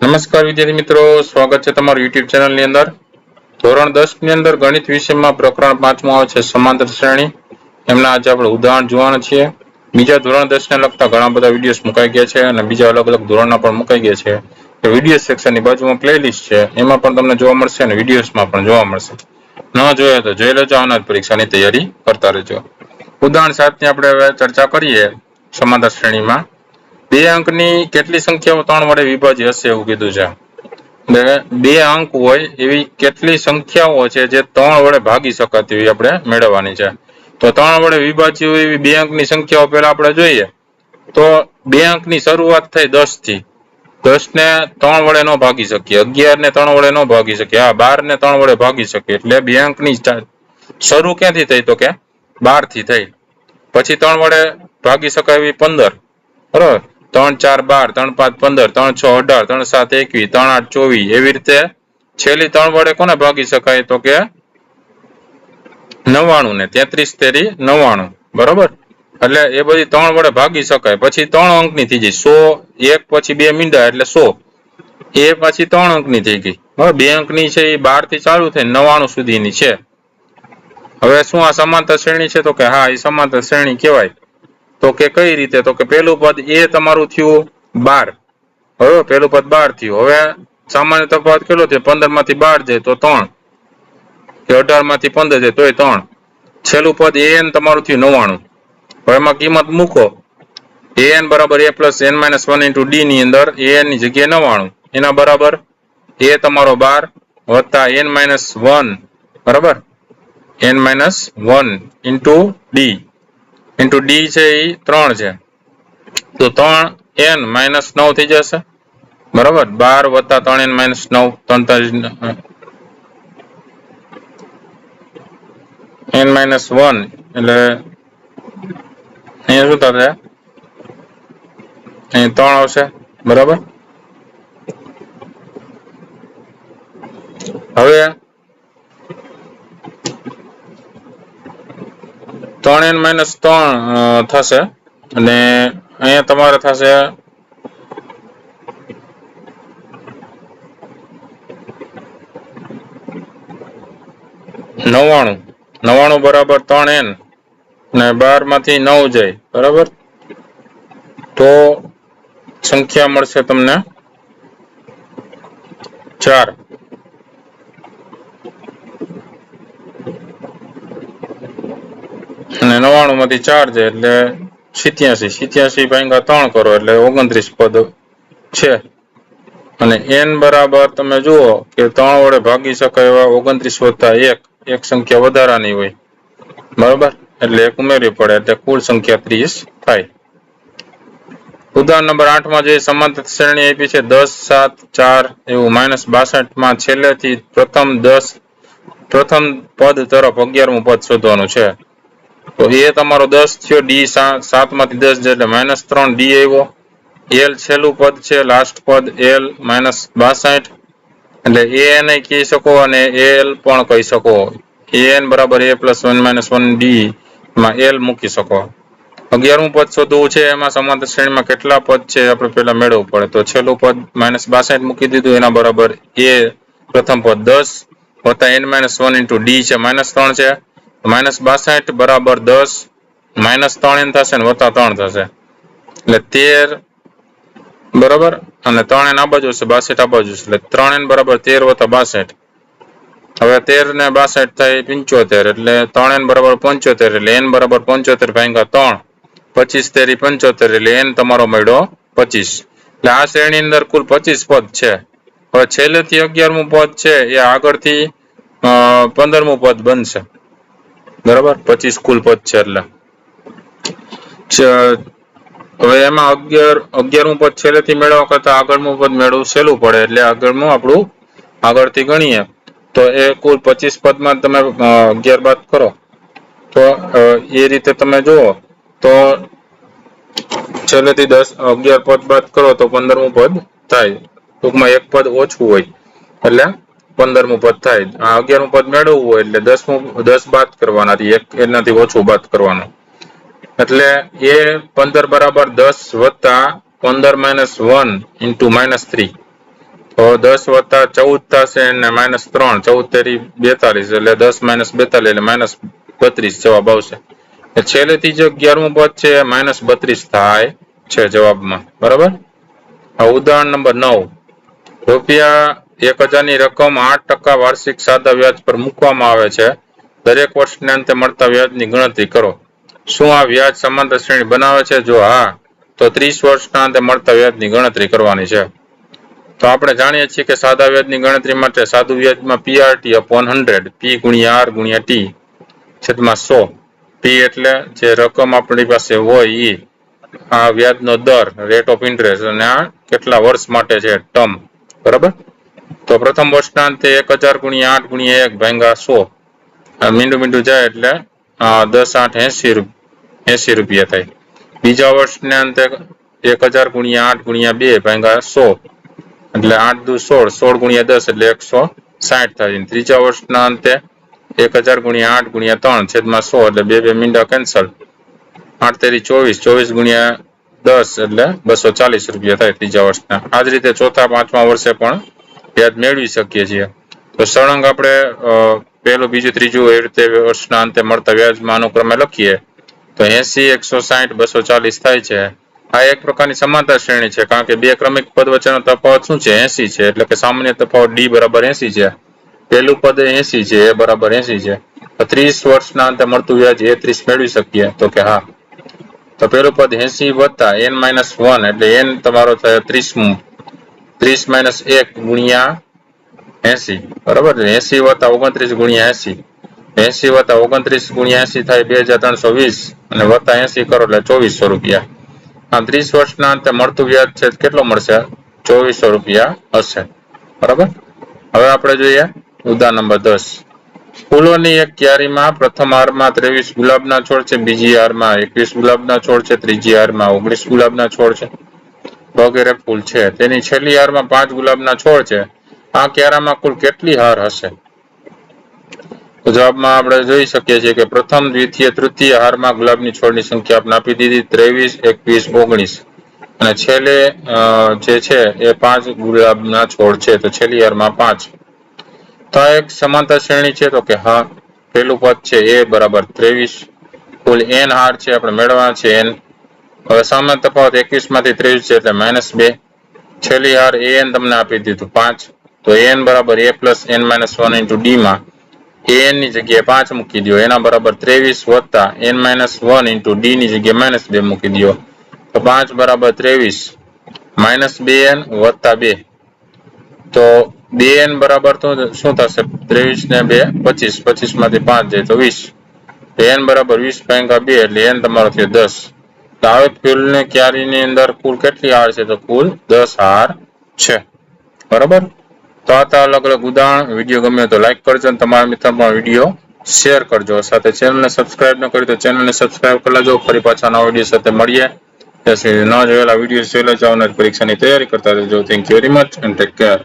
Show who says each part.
Speaker 1: નમસ્કાર વિદ્યાર્થી મિત્રો, સ્વાગત છે તમારું YouTube ચેનલ ની અંદર। ધોરણ 10 ની અંદર ગણિત વિષયમાં પ્રકરણ 5 આવે છે સમાંતર શ્રેણી। એમના આજે આપણે ઉદાહરણ જોવાના છીએ। બીજા ધોરણ 10 ને લગતા ઘણા બધા વિડિયોસ મુકાઈ ગયા છે અને બીજા અલગ અલગ ધોરણના પણ મુકાઈ ગયા છે। તો વિડિયો સેક્શનની બાજુમાં પ્લેલિસ્ટ છે, એમાં પણ તમને જોવા મળશે અને વિડિયોસમાં પણ જોવા મળશે। ન જોયા તો જોઈ લેજો, આવનાર પરીક્ષાની તૈયારી કરતા રહેજો। ઉદાહરણ 7 ની આપણે હવે ચર્ચા કરીએ। સમાંતર શ્રેણીમાં બે અંકની કેટલી સંખ્યાઓ 3 વડે વિભાજ્ય હશે એવું કીધું છે। બે અંક હોય એવી કેટલી સંખ્યાઓ છે જે 3 વડે ભાગી શકાતી હોય આપણે મેળવવાની છે। તો 3 વડે વિભાજ્ય હોય એવી બે અંકની સંખ્યાઓ પહેલા આપણે જોઈએ। તો બે અંકની શરૂઆત થઈ 10 થી। 10 ને 3 વડે ન ભાગી શકીએ, 11 ને 3 વડે ન ભાગી શકીએ, 12 ને 3 વડે ભાગી શકીએ। એટલે બે અંકની શરૂ ક્યાંથી થઈ તો કે 12 થી થઈ। પછી 3 વડે ભાગી શકાય એવી 15, બરોબર। 3 4 12, 3 5 15, 3 6 18, 3 7 21, 3 8 24, એવી રીતે છેલ્લી 3 વડે કોને ભાગી શકાય તો કે 99 ને 33 તેરી 99, બરોબર। એટલે એ બધી 3 વડે ભાગી શકાય। પછી 3 અંકની થઈ જાય 100, એક પછી 2 મીંડા એટલે 100, એ પછી 3 અંકની થઈ ગઈ, બરાબર। બે અંકની છે એ 12 થી ચાલુ થઈ 99 સુધીની છે। હવે શું આ સમાંતર શ્રેણી છે તો કે હા, એ સમાંતર શ્રેણી કહેવાય। તો કે કઈ રીતે તો કે પહેલું પદ એ તમારું થયું 12, બરોબર। પહેલું પદ 12 થયું। હવે સામાન્ય તફાવત કેટલો છે? 15 માંથી 12 જાય તો 3, કે 18 માંથી 15 જાય તોય 3। છેલ્લું પદ an તમારું થયું 99। હવે એમાં કિંમત મૂકો, an બરાબર a plus n minus 1 into d ની અંદર an ની જગ્યાએ 99, એના બરાબર a તમારો 12 વત્તા n minus 1, બરાબર, n minus 1 into d છે એ 3 છે, તો 3n minus 9 થઈ જશે, બરાબર। 12 વત્તા 3n minus 9, 43, n minus 1 એટલે અહીંયા શું થશે? અહીં 3 આવશે, બરાબર। હવે 3n minus 3 થશે અને અહીંયા તમારે થશે 99 બરાબર 3n ને 12 માંથી 9 જાય, બરાબર। તો સંખ્યા મળશે તમને 4। અને 99 માંથી 4 જાય એટલે 87 ભાગ્યા 3 કરો એટલે 29 પદ છે। અને n બરાબર તમે જુઓ કે 3 વડે ભાગી શકાય એવા 29 વત્તા 1, એક સંખ્યા વધારાની હોય, બરાબર। એટલે એક ઉમેરવી પડે એટલે કુલ સંખ્યા 30 થાય। ઉદાહરણ નંબર 8 માં જે સમાંતર શ્રેણી આપી છે 10 7 4 એવું -62 માં છેલ્લેથી પ્રથમ પદ તરફ 11મું પદ શોધવાનું છે। તો એ તમારો 10 થયો, d 7 માંથી 10 જાય એટલે -3 d આવ્યો, l છેલ્લું પદ છે, લાસ્ટ પદ l -62, એટલે a ને કહી શકો અને al પણ કહી શકો। an બરાબર a plus 1 minus 1 d માં l મૂકી શકો। 11મું પદ શોધવું છે, એમાં સમાંતર શ્રેણીમાં કેટલા પદ છે આપણે પહેલા મેળવવું પડે। તો છેલ્લું પદ -62 મૂકી દીધું, એના બરાબર a પ્રથમ પદ 10 વત્તા n minus 1 into d છે -3 છે, -62 બરાબર 10 -3n થશે ને વત્તા 3 થશે એટલે 13, બરાબર। અને 3n આ બાજુ છે, 62 આ બાજુ છે, એટલે 3n બરાબર 13 વત્તા 62। હવે 13 ને 62 થાય 75, એટલે 3n બરાબર 75, એટલે n બરાબર 75 ભાગ્યા 3, 25 તેરી 75, એટલે n તમારો મળ્યો 25। એટલે આ શ્રેણી અંદર કુલ 25 પદ છે। હવે છેલ્લેથી 11મું પદ છે એ આગળથી 15મું પદ બનશે, બરાબર। 25 કુલ પદ છે એટલે હવે એમાં 11મું પદ છેલ્લેથી મેળવવા કરતા આગળનું પદ મેળવવું સહેલું પડે, એટલે આગળનું આપણું આગળથી ગણીએ તો એ કુલ 25 પદમાં તમે 11 બાદ કરો તો એ રીતે તમે જુઓ તો છેલ્લેથી 11 પદ બાદ કરો તો 15મું પદ થાય। ટૂંકમાં એક પદ ઓછું હોય એટલે 15મું પદ થાય। આ 11મું પદ મેળવવું હોય એટલે 10 બાદ કરવાના, એનાથી ઓછું બાદ કરવાનું, એટલે એ 15 બરાબર 10 વત્તા 15 minus 1 into -3, તો 10 વત્તા 14 થશે અને -3 14 તેરી 42 એટલે 10 - 42 એટલે -32 જવાબ આવશે. છેલ્લેથી જે 11મું પદ છે એ -32 થાય છે જવાબમાં. બરાબર. ઉદાહરણ નંબર 9 ₹1000 ની રકમ 8% વાર્ષિક સાદા વ્યાજ પર મૂકવામાં આવે છે. દરેક વર્ષને અંતે મળતા વ્યાજની ગણતરી કરો. શું આ વ્યાજ સમાંતર શ્રેણી બનાવે છે? જો હા તો 30 વર્ષના અંતે મળતા વ્યાજની ગણતરી કરવાની છે. તો આપણે જાણીએ છીએ કે સાદા વ્યાજની ગણતરી માટે સાદું વ્યાજમાં PRT/100 P × R × T છેદમાં 100. P એટલે જે રકમ આપણી પાસે હોય એ, આ વ્યાજનો દર રેટ ઓફ ઇન્ટરેસ્ટ, અને આ કેટલા વર્ષ માટે છે ટર્મ. બરાબર. તો પ્રથમ વર્ષના અંતે 1000 × 8 × 1 ભાગ્યા 100 મીંડું જાય એટલે 10 × 8 80 રૂપિયા થાય. બીજા વર્ષને અંતે 1000 × 8 × 2 ભાગ્યા 100 એટલે 8 દુ 16 16 × 10 એટલે 160 થાય. ત્રીજા વર્ષના અંતે 1000 × 8 × 3 છેદમાં 100 એટલે બે મીંડા કેન્સલ. 8 તેરી 24 24 × 10 એટલે 240 રૂપિયા થાય ત્રીજા વર્ષના. આ જ રીતે ચોથા પાંચમા વર્ષે પણ વ્યાજ મેળવી શકીએ છીએ. તો સળંગ આપણે પહેલું બીજું ત્રીજું એ રીતે વર્ષના અંતે મળતા વ્યાજમાં અનુક્રમે લખીએ તો 80 160 240 થાય છે. આ એક પ્રકારની સમાંતર શ્રેણી છે, કારણ કે બે ક્રમિક પદ વચ્ચેનો તફાવત શું છે? 80 છે. એટલે કે સામાન્ય તફાવત D = 80 છે. પહેલું પદ 80 છે, A = 80 છે. 30 વર્ષના અંતે મળતું વ્યાજ એ 30 મેળવી શકીએ? તો કે હા. તો પહેલું પદ 80 વત્તા n - 1 એટલે n તમારો થયો 30મું. 30 - 1 ગુણ્યા 80. બરાબર. 80 વત્તા 29 ગુણ્યા 80. 80 વત્તા 29 ગુણ્યા 80 થાય 2320 અને વત્તા 80 કરો એટલે 2400 રૂપિયા. આમ 30 વર્ષના અંતે મળતું વ્યાજ છે કેટલો મળશે? 2400 રૂપિયા હશે. બરાબર. હવે આપણે જોઈએ ઉદાહરણ નંબર 10. ફૂલોની એક ક્યારીમાં પ્રથમ હારમાં 23 ગુલાબના છોડ છે, બીજી હારમાં 21 ગુલાબના છોડ છે, ત્રીજી હારમાં 19 ગુલાબના છોડ છે વગેરે ફૂલ છે. તેની છેલ્લી હારમાં 5 ગુલાબના છોડ છે. આ ક્યારામાં કુલ કેટલી હાર હશે? તો જવાબમાં આપણે જોઈ શકીએ છીએ કે પ્રથમ દ્વિતીય તૃતીય હારમાં ગુલાબની છોડની સંખ્યા આપણે આપી દીધી 23 21 19 અને છેલ્લે જે છે એ 5 ગુલાબના છોડ છે. તો છેલ્લી હારમાં 5. તો આ એક સમાંતર શ્રેણી છે? તો કે હા. પહેલું પદ છે A = 23. કુલ n હાર છે આપણે મેળવવાના છે n. હવે સામાન્ય તફાવત 21 માંથી 23 છે એટલે -2. છેલ્લી હાર an તમને આપી દીધું 5. તો an = A + n - 1 × D માં an ની જગ્યાએ 5 મૂકી દો. એના બરાબર 23 વત્તા n - 1 × D ની જગ્યાએ -2 મૂકી દો. તો 5 = 23 -2n વત્તા 2. તો 2n બરાબર તો શું થશે? 23 ને 2 25. 25 માંથી 5 જાય તો 20. તો n = 20/2 એટલે n તમારો થયો 10. તો હવે ફૂલની ક્યારીની અંદર કુલ કેટલી હાર છે? તો કુલ 10 હાર છે. બરાબર. તો આ અલગ અલગ ઉદાહરણ. વિડીયો ગમ્યો તો લાઈક કરજો અને તમારા મિત્રો પણ વિડીયો શેર કરજો. સાથે ચેનલને સબસ્ક્રાઇબ ન કરી તો ચેનલને સબસ્ક્રાઇબ કરી લેજો. ફરી પાછા નવા વિડીયો સાથે મળીએ. ત્યાં સુધી ન જોયેલા વિડીયો જોઈ લેજો. આવનારી પરીક્ષાની તૈયારી કરતા રહેજો. Thank you very much and take care.